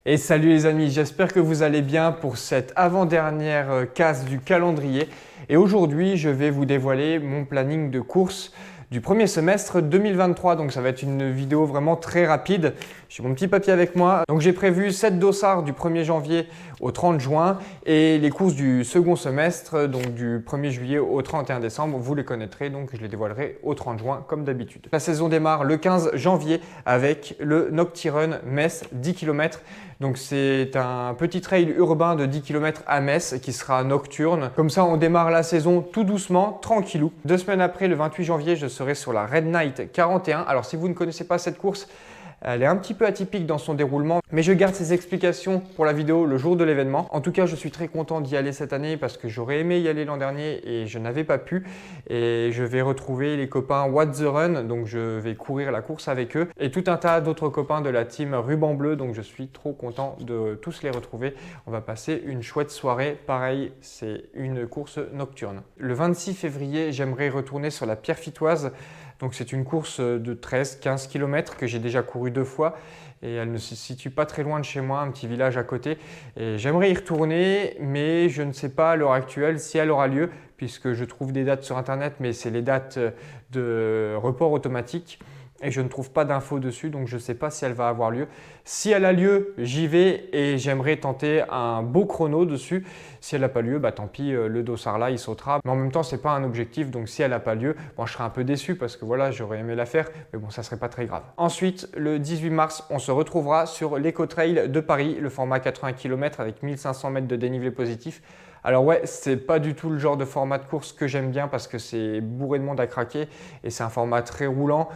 Et salut les amis, j'espère que vous allez bien pour cette avant-dernière case du calendrier. Et aujourd'hui, je vais vous dévoiler mon planning de course du premier semestre 2023. Donc ça va être une vidéo vraiment très rapide. J'ai mon petit papier avec moi. Donc j'ai prévu 7 dossards du 1er janvier au 30 juin et les courses du second semestre, donc du 1er juillet au 31 décembre. Vous les connaîtrez, donc je les dévoilerai au 30 juin comme d'habitude. La saison démarre le 15 janvier avec le Noctirun Metz 10 km. Donc c'est un petit trail urbain de 10 km à Metz qui sera nocturne. Comme ça, on démarre la saison tout doucement, tranquillou. 2 semaines après, le 28 janvier, je serai sur la Red Knight 41. Alors si vous ne connaissez pas cette course, elle est un petit peu atypique dans son déroulement, mais je garde ces explications pour la vidéo le jour de l'événement. En tout cas, je suis très content d'y aller cette année parce que j'aurais aimé y aller l'an dernier et je n'avais pas pu. Et je vais retrouver les copains What the Run, donc je vais courir la course avec eux. Et tout un tas d'autres copains de la team Ruban Bleu, donc je suis trop content de tous les retrouver. On va passer une chouette soirée. Pareil, c'est une course nocturne. Le 26 février, j'aimerais retourner sur la Pierrefitte-Oise. Donc c'est une course de 13-15 km que j'ai déjà couru 2 fois et elle ne se situe pas très loin de chez moi, un petit village à côté. Et j'aimerais y retourner, mais je ne sais pas à l'heure actuelle si elle aura lieu puisque je trouve des dates sur internet, mais c'est les dates de report automatique. Et je ne trouve pas d'infos dessus, donc je ne sais pas si elle va avoir lieu. Si elle a lieu, j'y vais et j'aimerais tenter un beau chrono dessus. Si elle n'a pas lieu, bah tant pis, le dossard là, il sautera. Mais en même temps, ce n'est pas un objectif, donc si elle n'a pas lieu, bon, je serai un peu déçu parce que voilà, j'aurais aimé la faire, mais bon, ça ne serait pas très grave. Ensuite, le 18 mars, on se retrouvera sur l'Eco-Trail de Paris, le format 80 km avec 1500 mètres de dénivelé positif. Alors ouais, c'est pas du tout le genre de format de course que j'aime bien parce que c'est bourré de monde à craquer et c'est un format très roulant.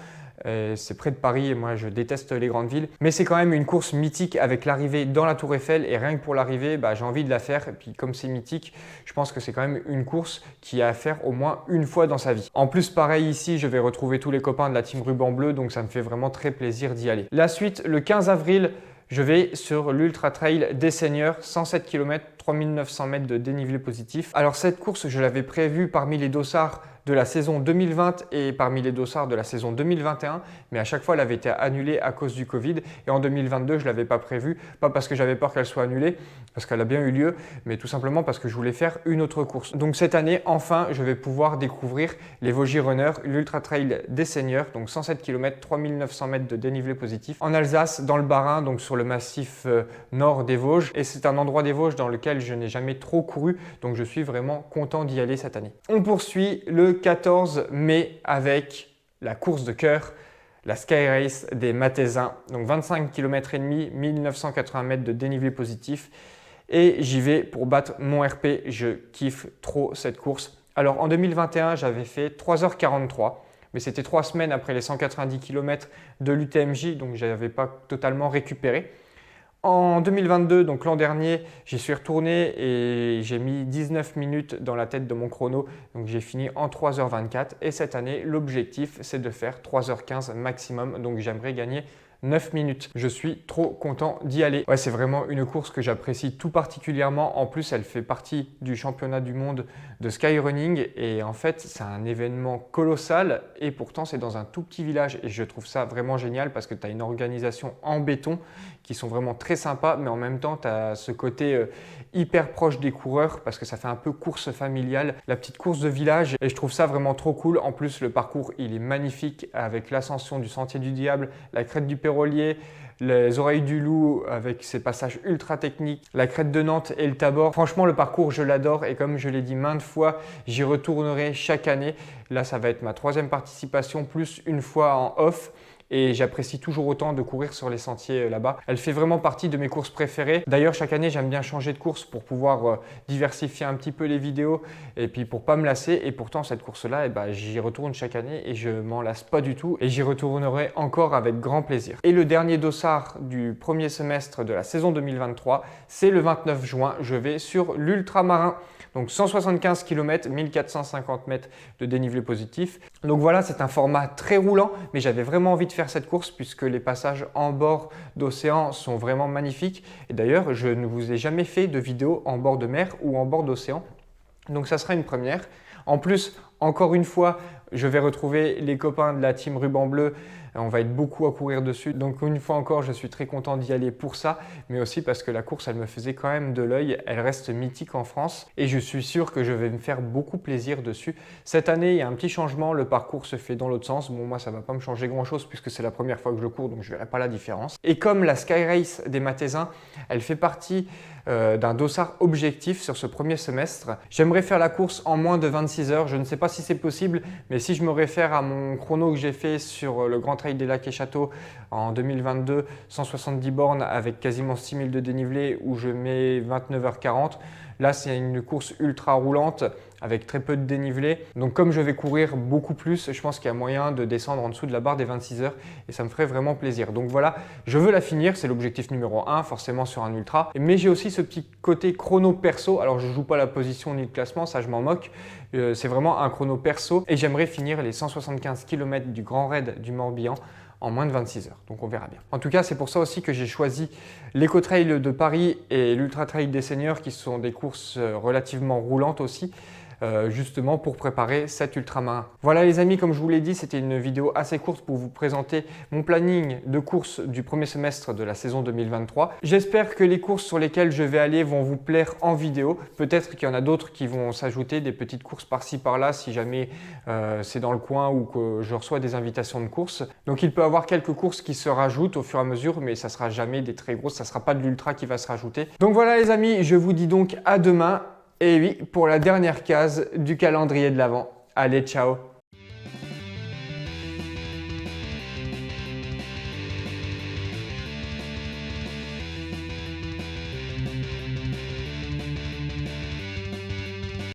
C'est près de Paris et moi je déteste les grandes villes. Mais c'est quand même une course mythique avec l'arrivée dans la Tour Eiffel et rien que pour l'arrivée, bah, j'ai envie de la faire. Et puis comme c'est mythique, je pense que c'est quand même une course qui a à faire au moins une fois dans sa vie. En plus, pareil ici, je vais retrouver tous les copains de la team Ruban Bleu, donc ça me fait vraiment très plaisir d'y aller. La suite, le 15 avril, je vais sur l'Ultra Trail des Seigneurs, 107 km, 3900 mètres de dénivelé positif. Alors cette course, je l'avais prévue parmi les dossards de la saison 2020 et parmi les dossards de la saison 2021, mais à chaque fois elle avait été annulée à cause du Covid et en 2022 je ne l'avais pas prévue, pas parce que j'avais peur qu'elle soit annulée, parce qu'elle a bien eu lieu, mais tout simplement parce que je voulais faire une autre course. Donc cette année, enfin, je vais pouvoir découvrir les Vosgy Runners, l'Ultra Trail des Seigneurs, donc 107 km, 3900 mètres de dénivelé positif en Alsace, dans le Bas-Rhin, donc sur le massif nord des Vosges, et c'est un endroit des Vosges dans lequel je n'ai jamais trop couru, donc je suis vraiment content d'y aller cette année. On poursuit le 14 mai avec la course de cœur, la Sky Race des Mathésins, donc 25 km et demi, 1980 mètres de dénivelé positif et j'y vais pour battre mon RP, je kiffe trop cette course. Alors en 2021, j'avais fait 3h43, mais c'était 3 semaines après les 190 km de l'UTMJ, donc je n'avais pas totalement récupéré. En 2022, donc l'an dernier, j'y suis retourné et j'ai mis 19 minutes dans la tête de mon chrono. Donc j'ai fini en 3h24 et cette année, l'objectif, c'est de faire 3h15 maximum. Donc j'aimerais gagner 9 minutes. Je suis trop content d'y aller. Ouais, c'est vraiment une course que j'apprécie tout particulièrement. En plus, elle fait partie du championnat du monde de skyrunning et en fait, c'est un événement colossal et pourtant, c'est dans un tout petit village et je trouve ça vraiment génial parce que tu as une organisation en béton qui sont vraiment très sympas, mais en même temps, tu as ce côté hyper proche des coureurs parce que ça fait un peu course familiale, la petite course de village et je trouve ça vraiment trop cool. En plus, le parcours, il est magnifique avec l'ascension du Sentier du Diable, la crête du Pérolier, les Oreilles du Loup avec ses passages ultra techniques, la crête de Nantes et le Tabor. Franchement, le parcours, je l'adore et comme je l'ai dit maintes fois, j'y retournerai chaque année. Là, ça va être ma 3e participation plus une fois en off. Et j'apprécie toujours autant de courir sur les sentiers là-bas. Elle fait vraiment partie de mes courses préférées. D'ailleurs, chaque année, j'aime bien changer de course pour pouvoir diversifier un petit peu les vidéos et puis pour pas me lasser. Et pourtant, cette course-là, j'y retourne chaque année et je m'en lasse pas du tout. Et j'y retournerai encore avec grand plaisir. Et le dernier dossard du premier semestre de la saison 2023, c'est le 29 juin. Je vais sur l'Ultramarin. Donc 175 km, 1450 mètres de dénivelé positif. Donc voilà, c'est un format très roulant, mais j'avais vraiment envie de faire cette course puisque les passages en bord d'océan sont vraiment magnifiques. Et d'ailleurs, je ne vous ai jamais fait de vidéo en bord de mer ou en bord d'océan. Donc ça sera une première. En plus, encore une fois, Je vais retrouver les copains de la team Ruban Bleu. On va être beaucoup à courir dessus. Donc une fois encore, je suis très content d'y aller pour ça, mais aussi parce que la course, elle me faisait quand même de l'œil. Elle reste mythique en France et je suis sûr que je vais me faire beaucoup plaisir dessus. Cette année, il y a un petit changement. Le parcours se fait dans l'autre sens. Bon, moi, ça ne va pas me changer grand-chose puisque c'est la première fois que je cours, donc je ne verrai pas la différence. Et comme la Sky Race des Mathésins, elle fait partie d'un dossard objectif sur ce premier semestre, j'aimerais faire la course en moins de 26 heures. Je ne sais pas si c'est possible, mais si je me réfère à mon chrono que j'ai fait sur le Grand Trail des Lacs et Châteaux en 2022, 170 bornes avec quasiment 6000 de dénivelé où je mets 29h40. Là, c'est une course ultra roulante avec très peu de dénivelé. Donc comme je vais courir beaucoup plus, je pense qu'il y a moyen de descendre en dessous de la barre des 26 heures et ça me ferait vraiment plaisir. Donc voilà, je veux la finir, c'est l'objectif numéro 1 forcément sur un ultra. Mais j'ai aussi ce petit côté chrono perso. Alors je ne joue pas la position ni le classement, ça je m'en moque. C'est vraiment un chrono perso et j'aimerais finir les 175 km du Grand Raid du Morbihan en moins de 26 heures. Donc on verra bien. En tout cas, c'est pour ça aussi que j'ai choisi l'Eco-Trail de Paris et l'Ultra Trail des Seigneurs qui sont des courses relativement roulantes aussi. Justement pour préparer cet ultramarin. Voilà les amis, comme je vous l'ai dit, c'était une vidéo assez courte pour vous présenter mon planning de courses du premier semestre de la saison 2023. J'espère que les courses sur lesquelles je vais aller vont vous plaire en vidéo. Peut-être qu'il y en a d'autres qui vont s'ajouter, des petites courses par-ci par-là si jamais c'est dans le coin ou que je reçois des invitations de courses. Donc il peut y avoir quelques courses qui se rajoutent au fur et à mesure, mais ça sera jamais des très grosses, ça sera pas de l'ultra qui va se rajouter. Donc voilà les amis, je vous dis donc à demain. Et oui, pour la dernière case du calendrier de l'Avent. Allez, ciao!